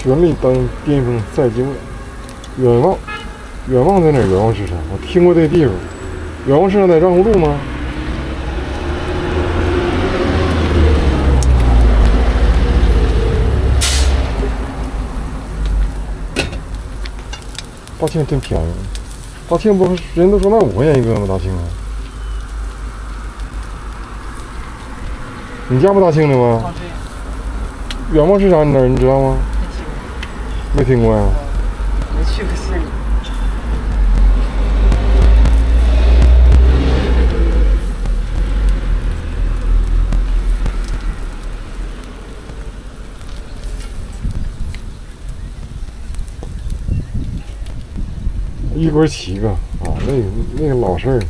全力当巅峰赛季末。远望，远望在哪儿？远望市场，我听过这地方。远望市场在让湖路吗？大庆真便宜，大庆不是人都说卖5块钱一个吗？大庆啊，你家不大庆的吗？啊，对。远望市场你哪儿？你知道吗？没听过呀。没去过市里。一锅7个啊，那个老事儿。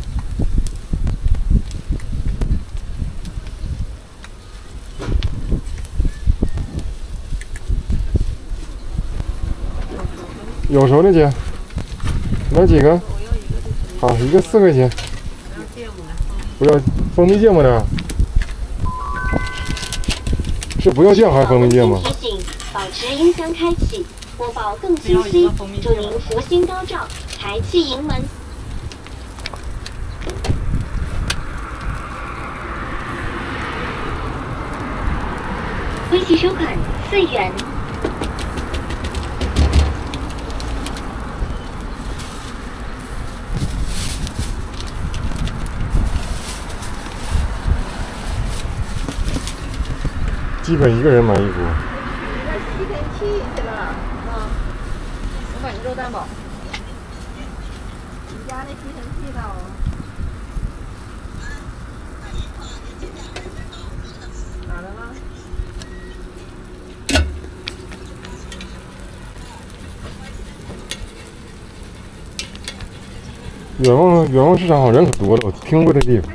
有熟的姐，来几个？好，一个4块钱。不要蜂蜜芥末的，是不要酱还是蜂蜜芥末？提醒：保持音箱开启，播报更清晰，祝您福星高照，财气盈门。微信收款4元。基本一个人买一锅。这吸尘器去了啊！我买个肉蛋堡。你家那吸尘器呢？哪来了？远望市场好人可多了，我听过这地方。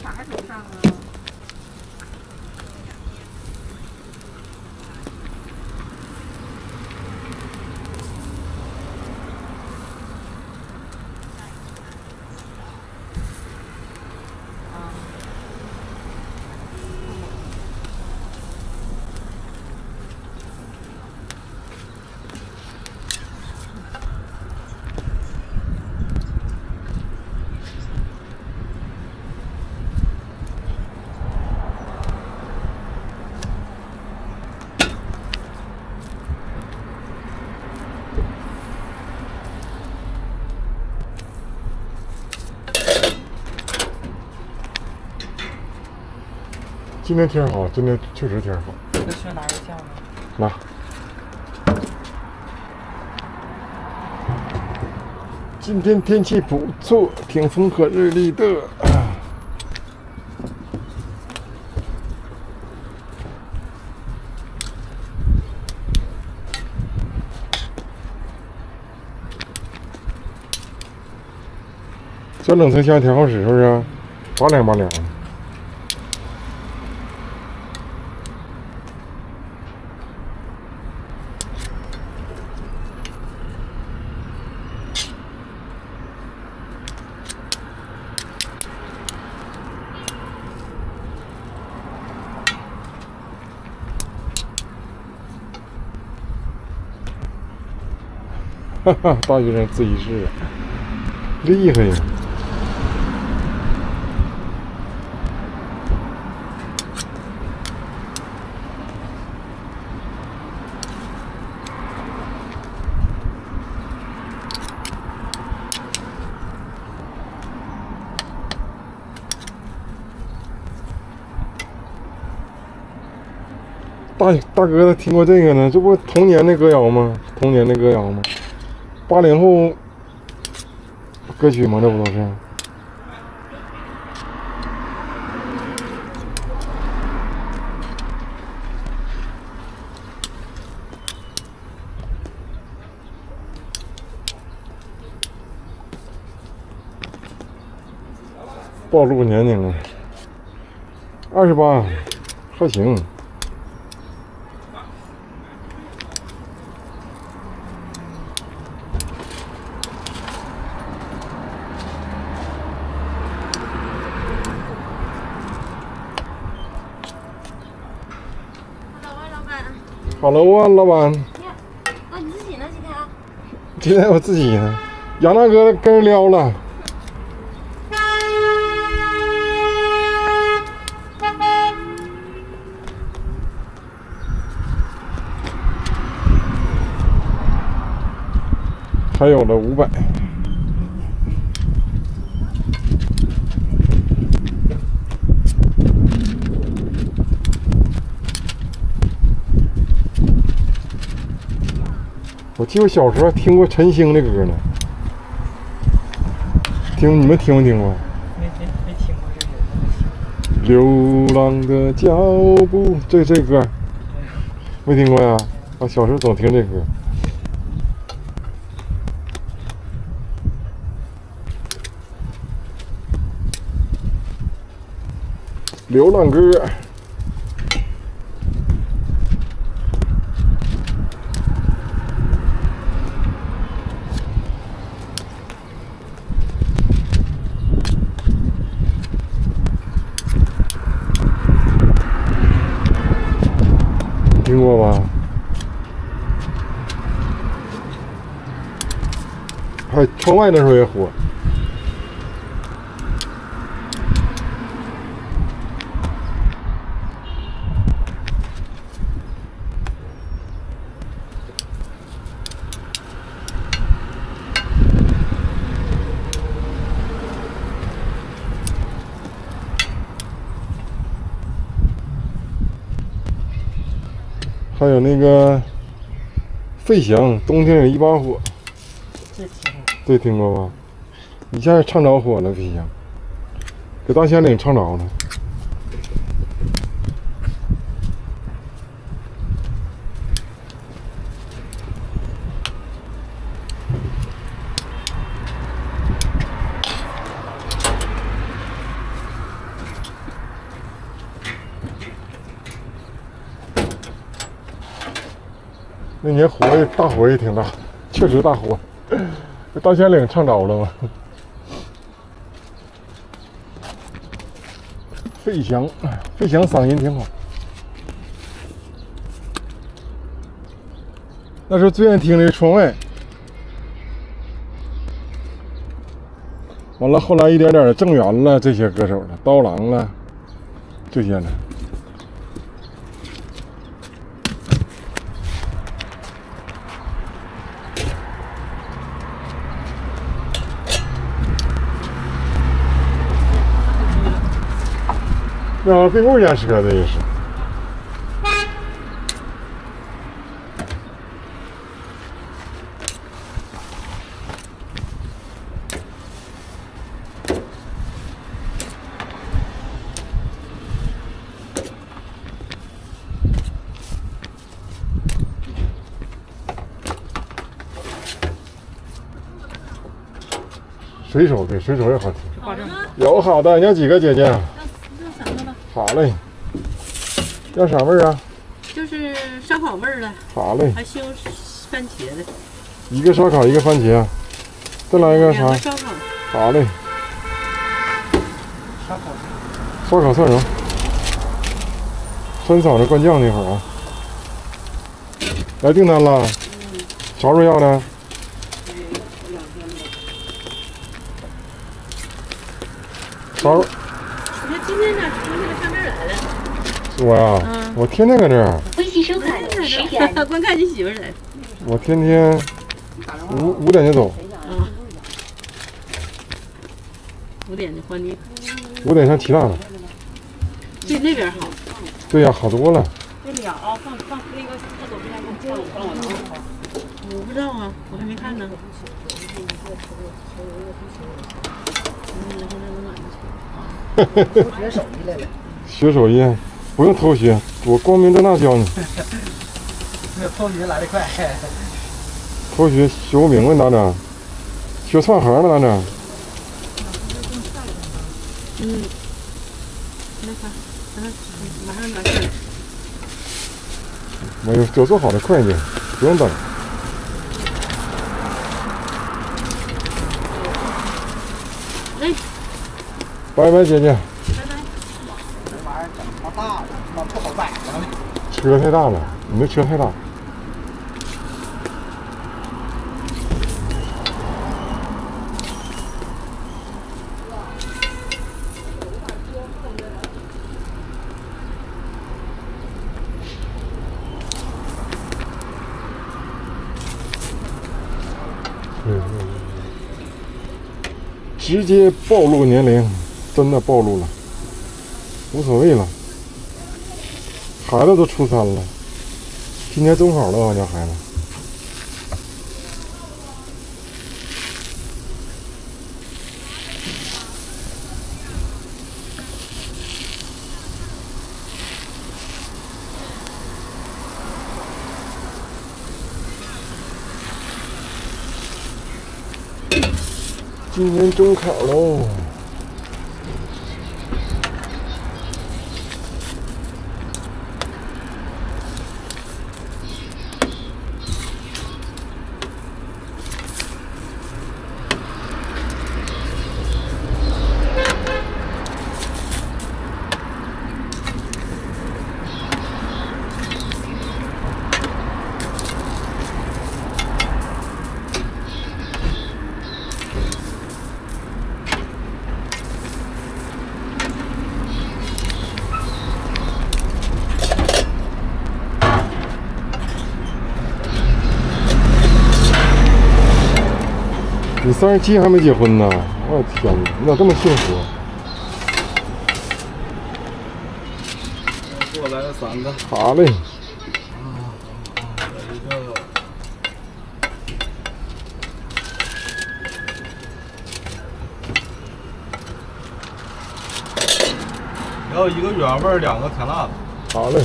啥时候上啊？今天天好，今天确实天好。这个需要拿个酱吗？拿。今天天气不错，挺风和日丽的。这冷层箱挺好使，是不是？8两。哈哈，大学生自习室，厉害呀！大哥他听过这个呢，这不童年的歌谣吗？80后歌曲吗？这不都是？暴露年龄了，28，还行。Hello 啊，老板。啊，你自己呢？今天啊？今天我自己呢，杨大哥跟人撩了。还有了500。我记得小时候还听过陈星的歌呢，你们听没听过？没听过这个。流浪的脚步，这歌没听过呀？我小时候总听这歌。流浪歌。听过吧？还窗外那时候也火。还有那个费翔，冬天有一把火，这听过吧？一下唱着火了，费翔给大仙岭唱着了。那年大火也挺大，确实大火。这大仙岭唱着了吗？费翔嗓音挺好。那时候最爱听那个窗外。完了，后来一点点的郑源了，这些歌手了，刀郎了，这些了。那冰棍家车的也是。水手对水手也好听。有好的，你要几个姐姐？要3个吧。好嘞。要啥味儿啊？就是烧烤味儿的，好嘞。还西红番茄的。一个烧烤，一个番茄。再来一个啥？烧烤。好嘞。烧烤蒜蓉。酸嫂子灌酱那会儿啊。来订单了。啥时候要的？啥时候？你看今天呢，从那个上边来了。我呀，我天天搁这儿。微信收款10元。光看你媳妇儿来。我天天5点就走。5点就换地。5点上齐大了。对那边好。对呀，好多了。这俩啊，放那个厕所边上放我不知道啊，我还没看呢。学手艺来了。学手艺，不用偷学，我光明正大教你。偷学来得快。偷学学不明白咋整？学串行了咋整？那啥，马上完事。没有，就做好的快点，不用等。哎，拜拜，姐姐。这玩意儿整他大了，他不好摆了。车太大了。你那车太大。直接暴露年龄，真的暴露了，无所谓了。孩子都初3了，今年中考了，我家孩子。今年中考喽。你37还没结婚呢，我的天哪，你咋这么幸福？给我来个3个。好嘞。要1个原味儿，2个甜辣的。好嘞。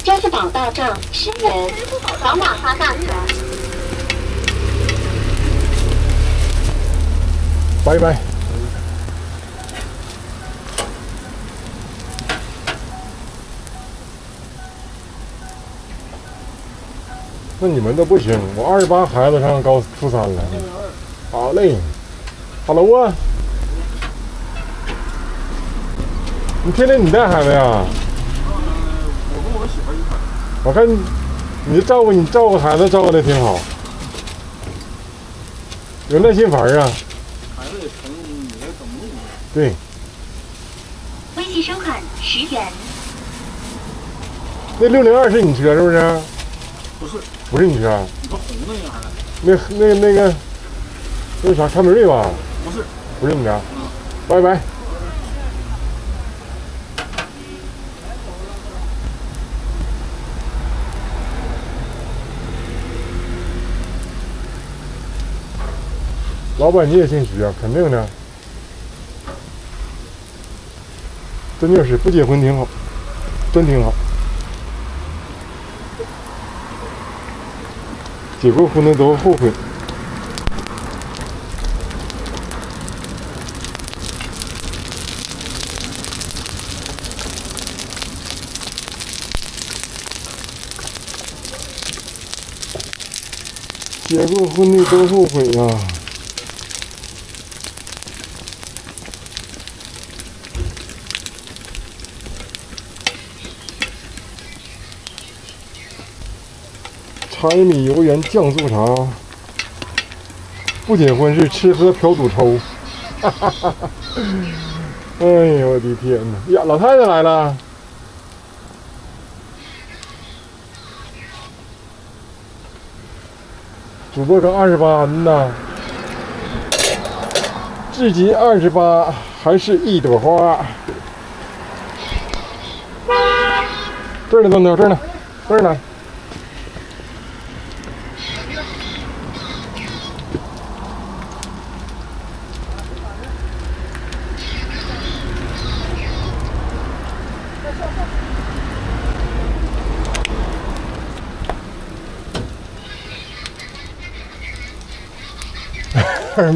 支付宝到账10元，扫码发大财。拜拜。那你们都不行，我28孩子上初3了。好嘞。Hello 啊。你天天你带孩子呀？我跟我媳妇一块。我看你照顾孩子照顾的挺好，有耐心烦啊。孩子也疼，你也整不动。对。微信收款10元。那602是你车是不是？不是。不是你车。你个红的那啥？那啥凯美瑞吧？不是。不是你的。拜拜。老板你也姓徐啊？肯定的。真就是不结婚挺好，真挺好。结过婚的都后悔。结过婚的都后悔呀。柴米油盐酱醋茶，不结婚是吃喝嫖赌抽。哎呦我的天哪！呀，老太太来了。主播刚28呢，至今28还是一朵花。这儿呢，东东，这儿呢，这儿呢。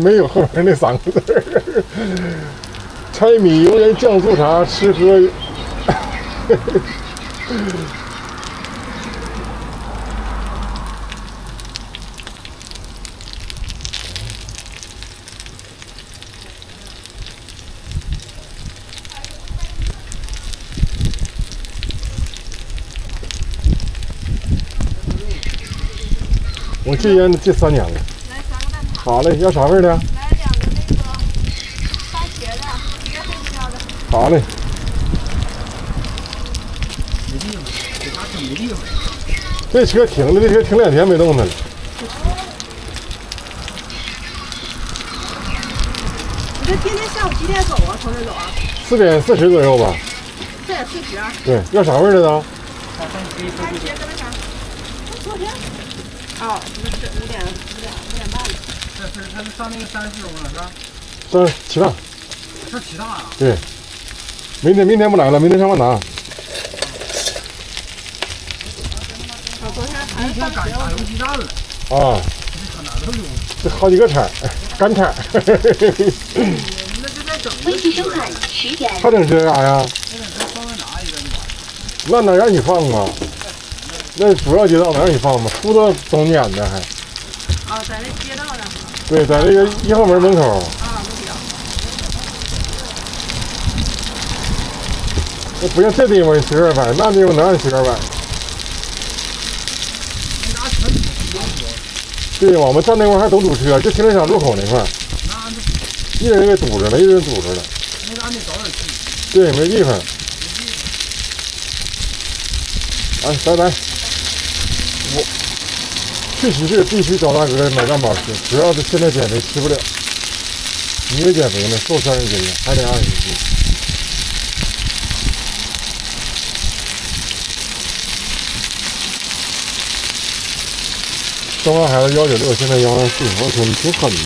没有后面那3个字儿。柴米油盐酱醋茶，吃喝。我戒烟戒3年了。来3个蛋挞。好嘞，要啥味儿的？来2个那个番茄的，一个黑椒的。好嘞。没地方，给他整没地方。这车停了，这车停2天没动弹了。你这天天下午几点走啊？从这走啊4点40左右吧。 4点40。对，要啥味儿的呢？他番茄番茄跟那啥？昨天。哦，那是5点半了。他是上那个34中了是吧？上7大。上7大啊？对。明天不来了，明天上万达。昨天那天赶打游击战了。啊。这哪都有。这好几个铲，干铲。那就再整微信收款10元。还整这干啥呀？那整这方便拿一个就完了。那哪让你放啊？那主要街道哪让你放吗？出到总撵的还。啊，在那街道上。对，在这个1号门门口。啊，没有。那不像这地方随便摆，那地方能让你随便摆？对，我们站那块还都堵车，就停车场入口那块儿，一人给堵着了，一人堵着了。那咱得早点去。对，没地方。哎，拜拜。我去喜事必须找大哥买蛋堡吃，主要是现在减肥吃不了。你也减肥呢，瘦30斤了，还得20斤。生完孩子196，现在124，我天，你挺狠的。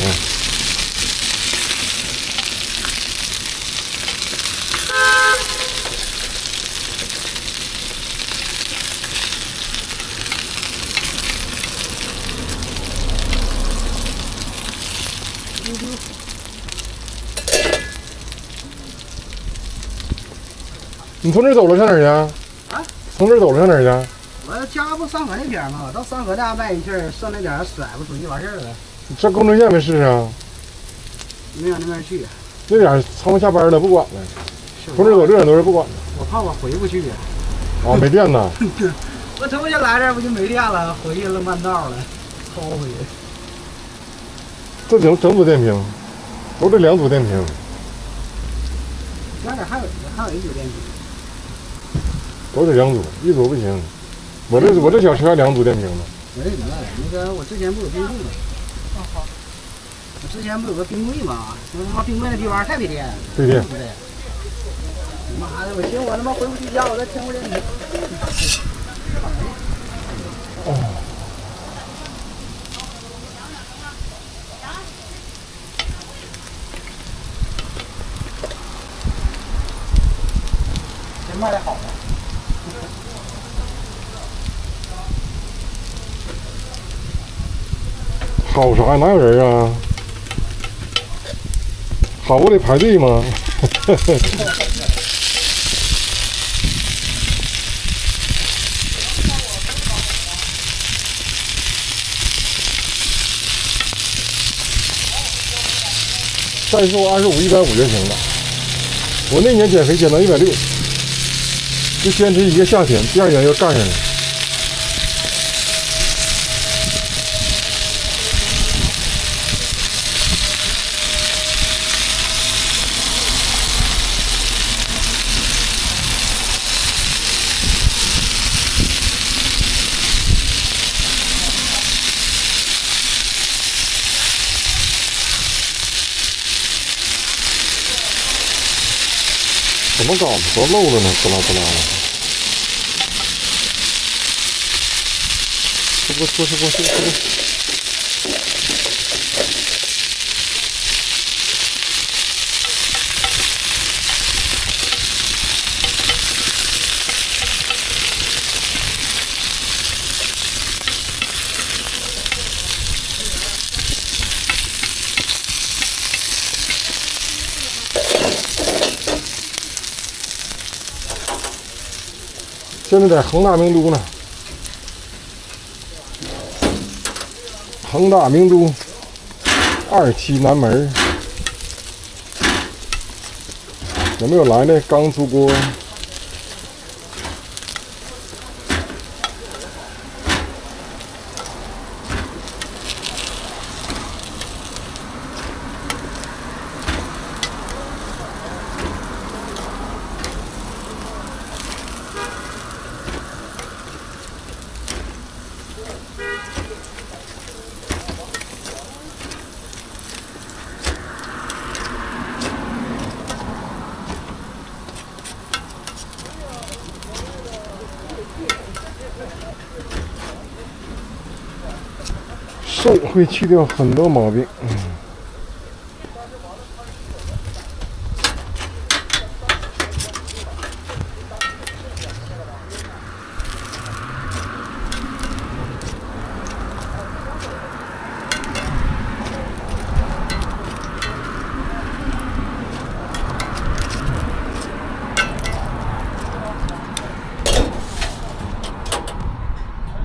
你从这儿走了上哪儿去？啊？从这儿走了上哪儿去？我家不上河那边吗？到上河那卖一气儿，剩那点儿甩不出去完事儿了。上工程线没试啊？没往那边去。那点儿他们下班了，不管了。从这儿走这点都是不管的。我怕我回不去。啊，没电呐。我这不就来这儿不就没电了？回去了慢道了，掏回去。这整组电瓶，都是2组电瓶。那点还有一组电瓶。都是2组，1组不行。我这小车还2组电瓶呢。我这怎么了？那个我之前不有冰柜吗？我之前不有个冰柜吗？那他妈冰柜那地方太费电。费电。妈的，我寻思我他妈回不去家，我再添会电瓶。哦。这卖的好吗？好啥？哪有人啊？好不得排队吗？3瘦25、150就行了。我那年减肥减到160，就坚持1个夏天，第2年又干上了。怎么搞的？都漏了呢，滋啦滋啦的。吃。现在在恒大名都呢，恒大名都2期南门，有没有来的？刚出锅。瘦会去掉很多毛病。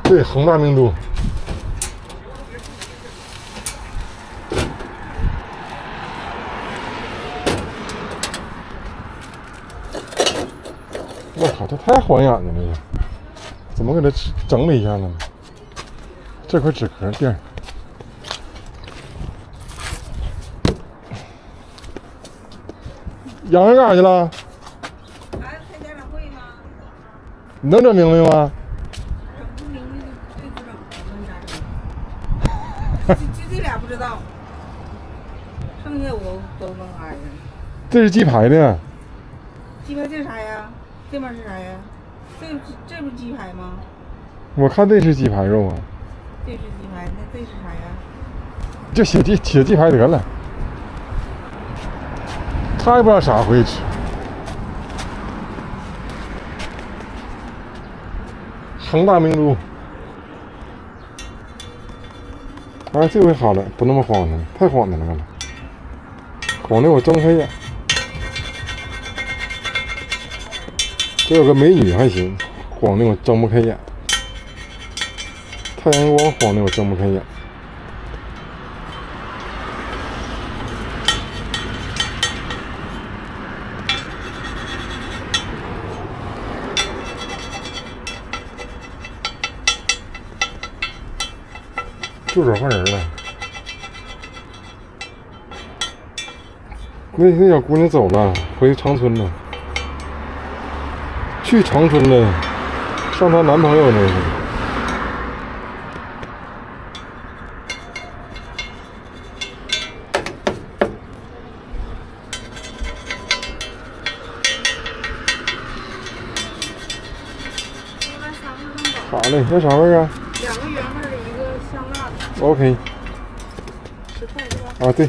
对，恒大名都。我靠，这太晃眼了，这个怎么给它整理一下呢？这块纸壳垫，洋洋干啥去了？开家长会吗？你能整明白吗？整不明白就对不整，就这俩不知道，剩下我都能挨着。这是鸡排的。鸡排这是啥呀？这面是啥呀？这不是鸡排吗？我看这是鸡排肉啊。这是鸡排，那这是啥呀？就写鸡排得了。他也不知道啥回吃。恒大名都。哎，这回好了，不那么晃腾，太晃腾了，晃的我睁不开眼。这有个美女还行，晃的我睁不开眼。太阳光晃的我睁不开眼。住手换人了。那小姑娘走了，回长春了。去长春了，上她男朋友那个。好嘞，要啥味儿啊2个原味儿，1个香辣的。 ？OK。10块是吧？啊，对。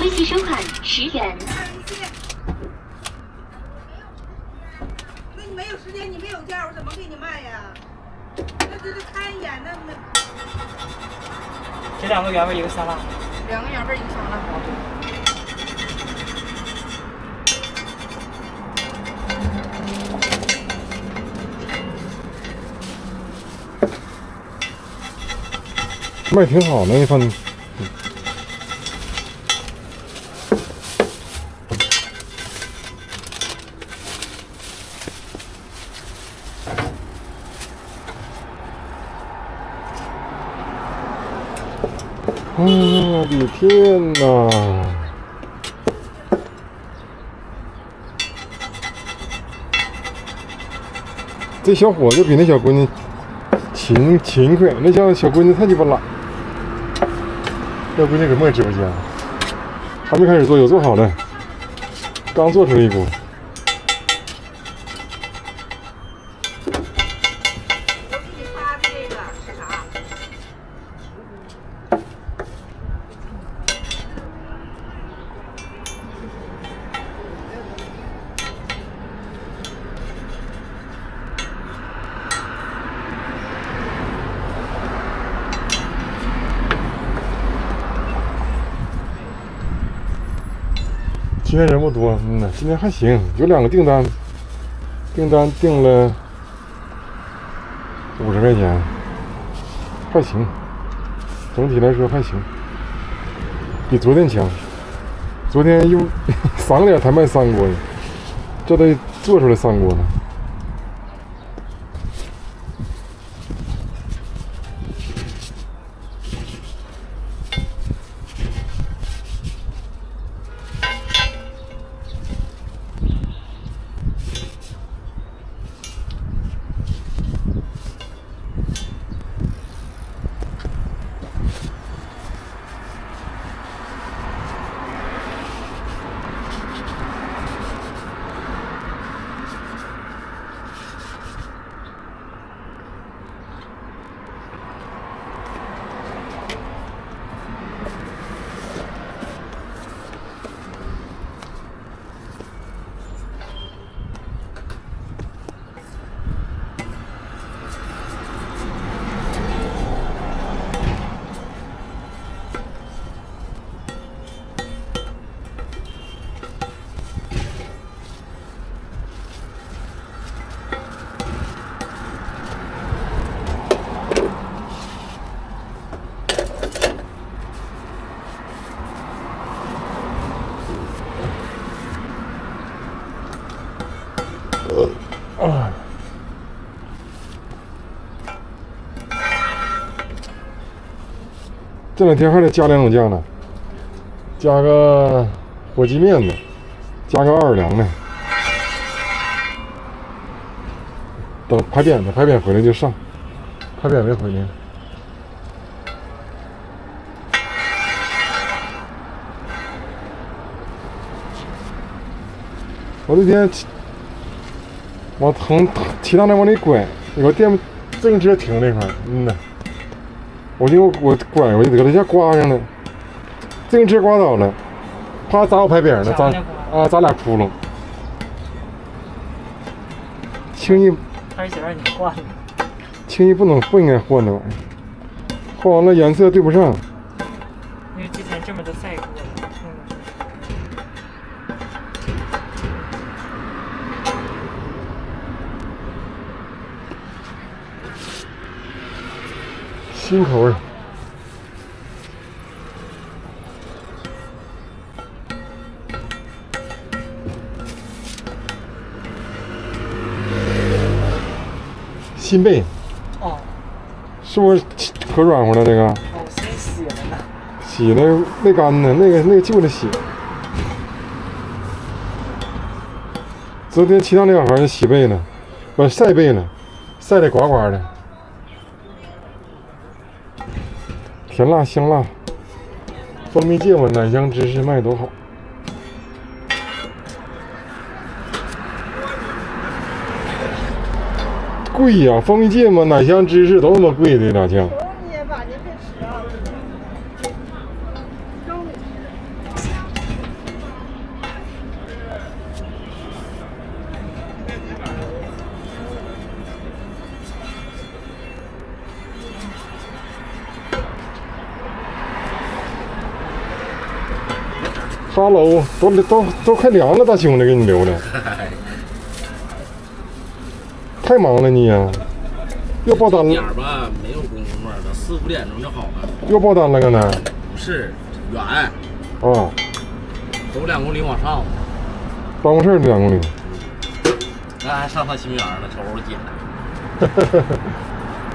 微信收款10元。那你没有时间，你没有价，我怎么给你卖呀？那这看一眼，那这2个原味，1个香辣。2个原味，1个香辣。卖挺好的，一看。我的天哪！这小伙子比那小闺女勤快，那小闺女太鸡巴懒。小闺女搁没直播间，还没开始做，有做好了，刚做出来一锅。我给你发的这个是啥？今天人不多，今天还行，有2个订单订了50块钱，还行，整体来说还行，比昨天强。昨天用3个点才卖3锅呢，这得做出来3锅呢。这2天还得加2种酱呢，加个火鸡面的，加个奥尔良的。等排扁回来就上，排扁没回来。我那天往其他那往里拐，有个电自行车停那块儿，我拐过去，搁他家刮上了，自行车刮倒了，啪砸我牌匾了，砸俩窟窿，轻易他是想让你换的，轻易不应该换那玩意儿，换完了颜色对不上。因为之前这么都晒过了。新口味。新贝，哦，是不是可软和了？这个哦，先洗了呢。洗了没干呢，那个就得洗。昨天其他那小孩洗贝了，不晒贝了，晒得呱呱的。甜辣香辣，蜂蜜芥末奶香芝士卖多好。贵呀、蜂蜜芥末奶香芝士都他妈贵的俩酱。哈喽，都快凉了，大兄弟给你留的。太忙了你呀、又爆单了。点儿吧，没有工夫了，4、5点钟就好了。又爆单了，刚才。不是远，啊，走2公里往上。办公室2公里。那还上趟新园呢，瞅瞅姐。